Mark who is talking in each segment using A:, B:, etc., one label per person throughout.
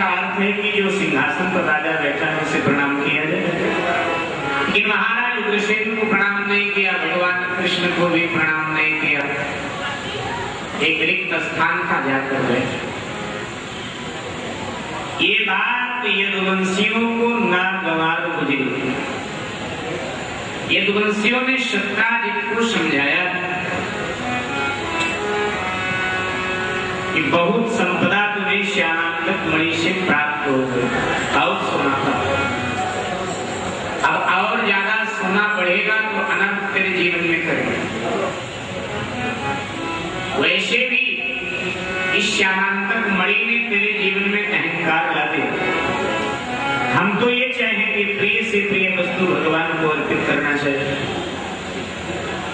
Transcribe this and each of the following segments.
A: का अर्थ है कि जो सिंहासन पर राजा बैठा है उसे प्रणाम किया जाए। कि महाराज उग्रसेन को प्रणाम नहीं किया, भगवान कृष्ण को भी प्रणाम नहीं किया, एक रिक्त स्थान का जाकर बैठे। ये बात यदुवंशियों को नागवार गुजरी। यदुवंशियों ने शत्राजित को समझाया कि बहुत संपदा तुम्हें श्यामांतक मणि से प्राप्त हो गई, और सोना था, अब और ज्यादा सोना बढ़ेगा तो अनंत तेरे जीवन में करेगा। वैसे भी इस श्यामांतक मणि ने तेरे जीवन में अहंकार ला दिया। हम तो ये चाहें कि प्रिय से प्रिय वस्तु भगवान को अर्पित करना चाहिए।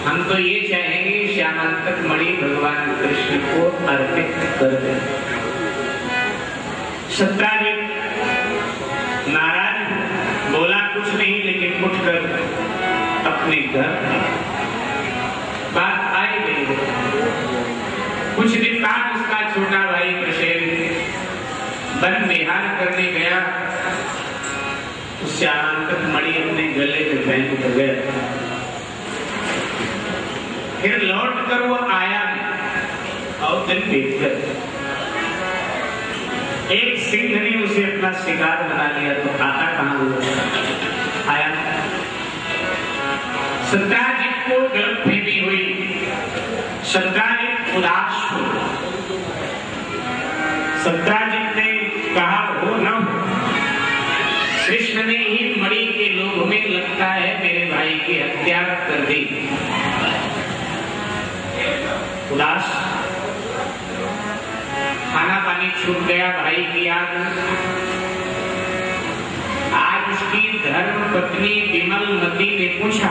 A: हम तो ये चाहेंगे श्यामांतक मणि भगवान कृष्ण को अर्पित कर दे। शत्राजित नाराज बोला कुछ नहीं, लेकिन उठकर अपने घर बात आई गई। कुछ दिन बाद उसका छोटा भाई प्रसेन वन विहार करने गया, उस श्यामांतक मणि अपने गले में पहन कर गया। फिर लौट कर वो आया और दिन बीतकर एक सिंह ने उसे अपना शिकार बना लिया, तो आता कहां हुआ आया। शत्राजित को गलतफहमी हुई, शत्राजित उदास हुआ। शत्राजित ने कहा हो न हो, कृष्ण ने ही मणि के लोभ में लगता है मेरे भाई की हत्या कर दी। उदास, खाना पानी छूट गया भाई की याद। आज उसकी धर्म पत्नी विमल मती ने पूछा,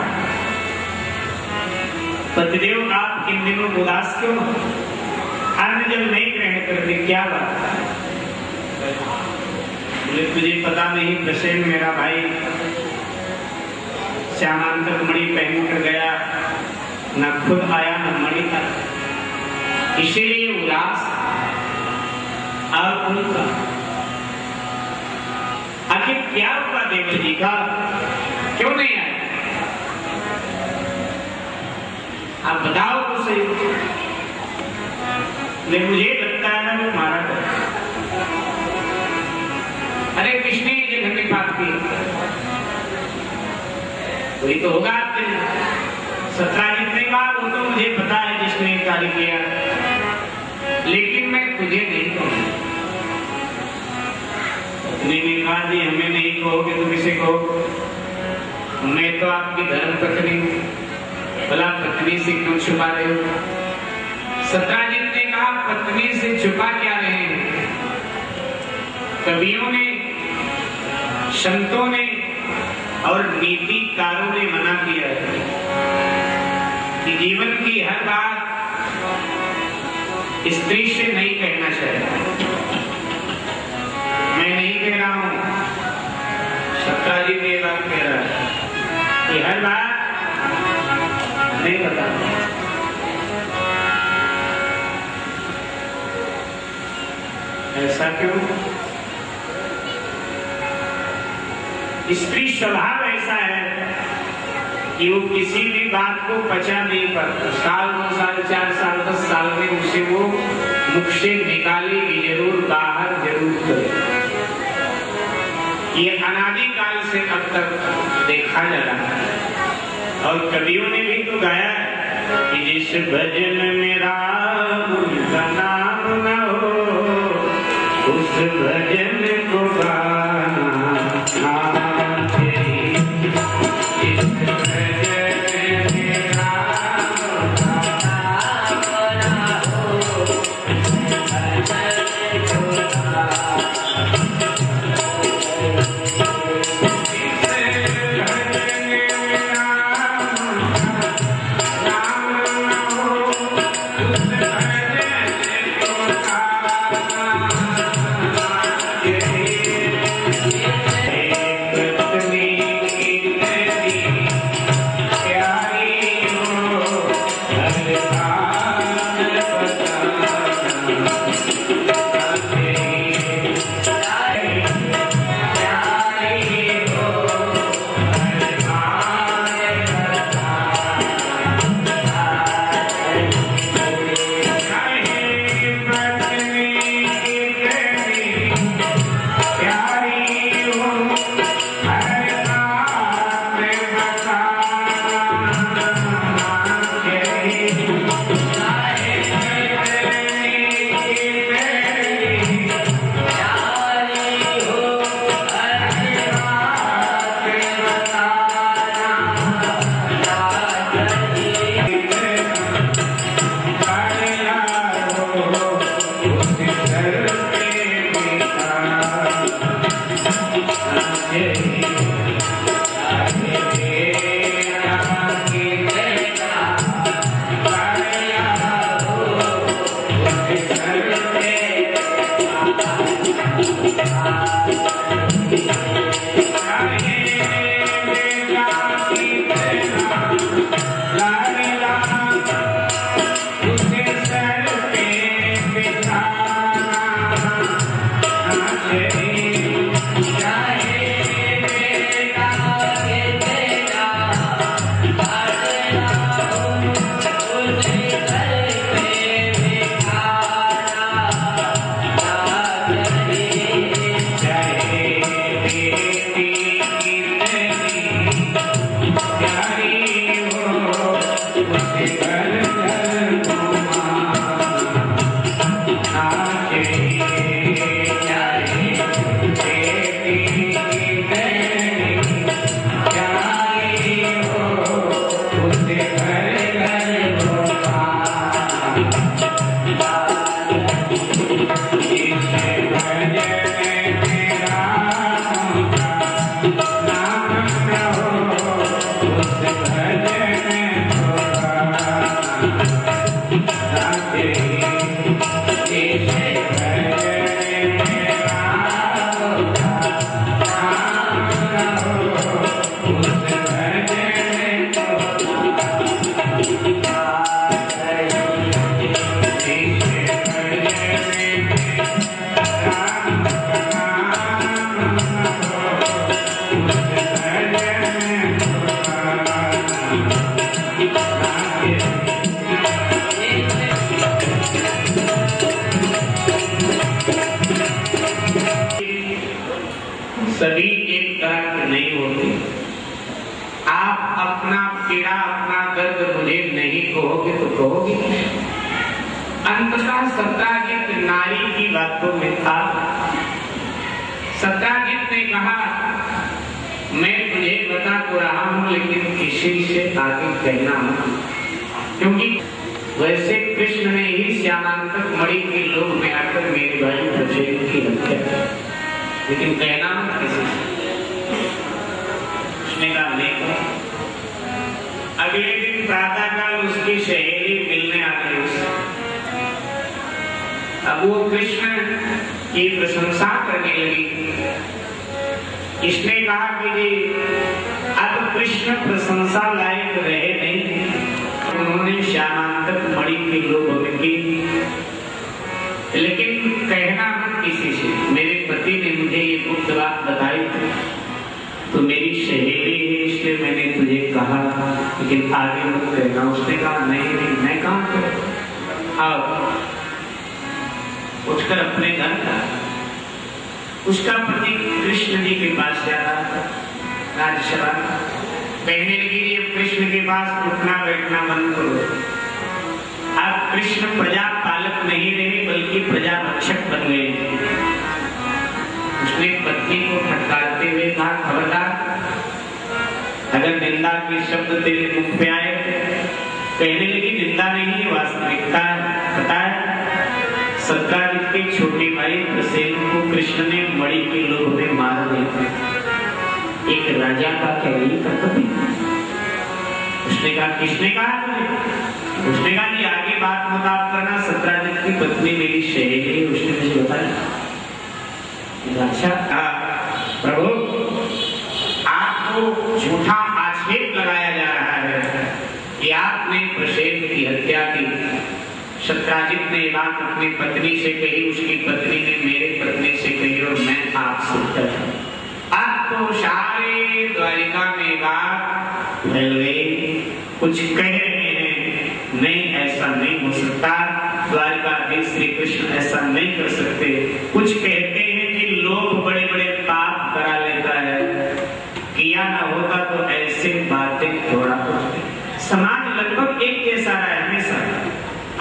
A: पतिदेव आप इन दिनों उदास क्यों? अन्न जल नहीं ग्रहण करते, क्या बात? बोले तुझे पता नहीं प्रसेन मेरा भाई श्यामांतक मणि पहन कर गया, न खुद आया न मणि था, इसीलिए उदास और उनका। आखिर क्या हुआ देव जी का, क्यों नहीं आया? आप बताओ तो सही। मुझे लगता है वो मारा गया। अरे किसने ये घंटे पाप की? वही तो होगा आपके। शत्राजित ने कहा वो तो मुझे पता है जिसने कार्य किया, लेकिन मैं तुझे नहीं कहूंगा। पत्नी ने कहा जी हमें नहीं कहोगे तो किसे कहो? मैं तो आपकी धर्म पत्नी हूं, भला पत्नी से क्यों छुपा रहे हो? शत्राजित ने कहा पत्नी से छुपा क्या रहे हैं? कवियों ने, संतों ने और नीतिकारों ने मना किया है कि जीवन की हर बात स्त्री से नहीं कहना चाहिए। मैं नहीं कह रहा हूं, शत्राजित ये बात कह रहा है कि हर बात नहीं बताना। ऐसा क्यों? स्त्री स्वभाव ऐसा है कि वो किसी भी बात को पचा नहीं पाता। साल 2 साल 4 साल 10 साल में उसे वो मुख से निकालेगी जरूर, बाहर जरूर करे। ये अनादिकाल से अब तक देखा जा रहा है। और कवियों ने भी तो गाया कि जिस भजन में राम का नाम न हो उस भजन को गाना। सभी एक तरह के नहीं होते। आप अपना पीड़ा अपना दर्द मुझे नहीं कहोगे तो कहोगे। अंततः सत्राजित नारी की बातों में था। सत्राजित ने कहा मैं तुझे बता तो रहा हूं लेकिन किसी से आगे कहना मत, क्योंकि वैसे कृष्ण ने ही श्यामांतक मणि के लोक में आकर मेरे भाई प्रसेन की हत्या, लेकिन कहना मत किसी से। उसने कहा नहीं। अगले दिन प्रातःकाल उसकी सहेली मिलने आ गई उससे। अब वो कृष्ण की प्रशंसा करने लगी। इसने कहा कि जी अब कृष्ण प्रशंसा लायक रहे नहीं, उन्होंने श्यामांतक मणि के लोभ में की, लेकिन कहना मत किसी से। मेरे पति ने मुझे ये गुप्त बात बताई थी, तो मेरी सहेली है इसलिए मैंने तुझे कहा, लेकिन आगे मत कहना। उसने कहा नहीं मैं कहाँ करूं। आओ उठकर अपने घर का उसका पति कृष्ण जी के पास जा रहा था राज्यसभा। कहने लगी ये कृष्ण के पास उठना बैठना बंद करो। अब कृष्ण प्रजा पालक नहीं रहे बल्कि प्रजा रक्षक बन गए। उसने पत्नी को फटकारते हुए कहा खबरदार, अगर निंदा के शब्द तेरे मुख पे आए। कहने लगी निंदा नहीं वास्तविकता पता है। सत्राजित के छोटे भाई प्रसेन को कृष्ण ने मणि के लोभ में मार दिया। एक राजा का क्या यही कर्तव्य? उसने कहा किसने कहा? उसने कहा कि आगे बात मत आप करना, सत्राजित की पत्नी मेरी सहेली, उसने मुझे बताया। अच्छा प्रभु आपको झूठा आक्षेप लगाया जा रहा है कि आपने प्रसेन की हत्या की। सत्राजित ने बात अपनी पत्नी से कही, उसकी पत्नी ने मेरे पत्नी से कही और मैं आपसे कही। अब तो सारे द्वारिका में बात फैल गई। कुछ कह रहे हैं नहीं ऐसा नहीं हो सकता, द्वारिकाधीश श्री कृष्ण ऐसा नहीं कर सकते। कुछ कहते हैं कि लोग बड़े बड़े पाप करा लेता है, किया ना होता तो ऐसे बातें थोड़ा होती। समाज लगभग एक जैसा है हमेशा।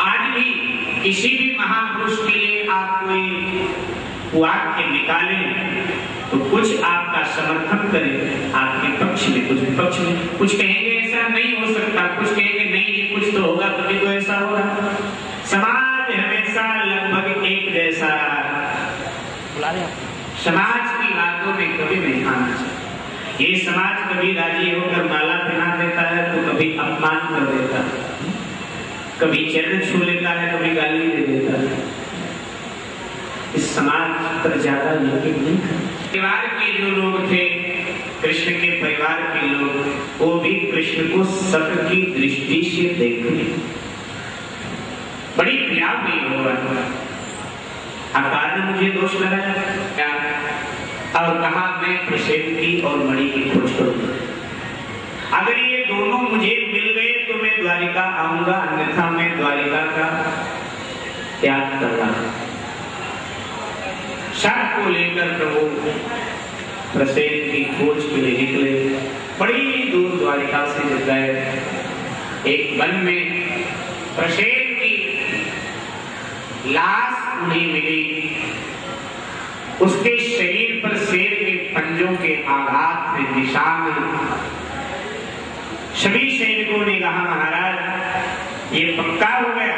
A: आज भी किसी भी महापुरुष के लिए आप कोई वाक्य निकालें तो कुछ आपका समर्थन करें आपके पक्ष में, कुछ विपक्ष में। कुछ कहेंगे ऐसा नहीं हो सकता, कुछ कहेंगे नहीं ये कुछ तो होगा तभी तो ऐसा होगा। समाज हमेशा लगभग एक जैसा रहा। समाज की बातों में कभी नहीं आना चाहिए। ये समाज कभी राजी होकर माला पहना देता है तो कभी अपमान कर देता है, कभी चरण छू लेता है, कभी गाली दे देता है। इस समाज पर ज्यादा यकीन नहीं था। परिवार के जो लोग थे, कृष्ण के परिवार के लोग, वो भी कृष्ण को सत की दृष्टि से देखने बड़ी प्रिया हुई होगा। अकारण मुझे दोष लगाया और कहा मैं प्रसेन की और मणि की खोज करूंगा। अगर ये दोनों मुझे मिल गए तो मैं द्वारिका आऊंगा, अन्यथा मैं द्वारिका का त्याग कर रहा। शर्त को लेकर प्रभु प्रसेन की खोज के लिए निकले। बड़ी दूर द्वारिका से जब गए, एक वन में प्रसेन की लाश उन्हें मिली। उसके शरीर पर शेर के पंजों के आघात से निशान। सभी सैनिकों ने कहा महाराज ये पक्का हो गया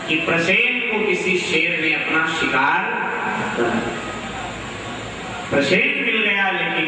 A: कि प्रसेन को किसी शेर ने अपना शिकार। प्रसेन मिल गया, लेकिन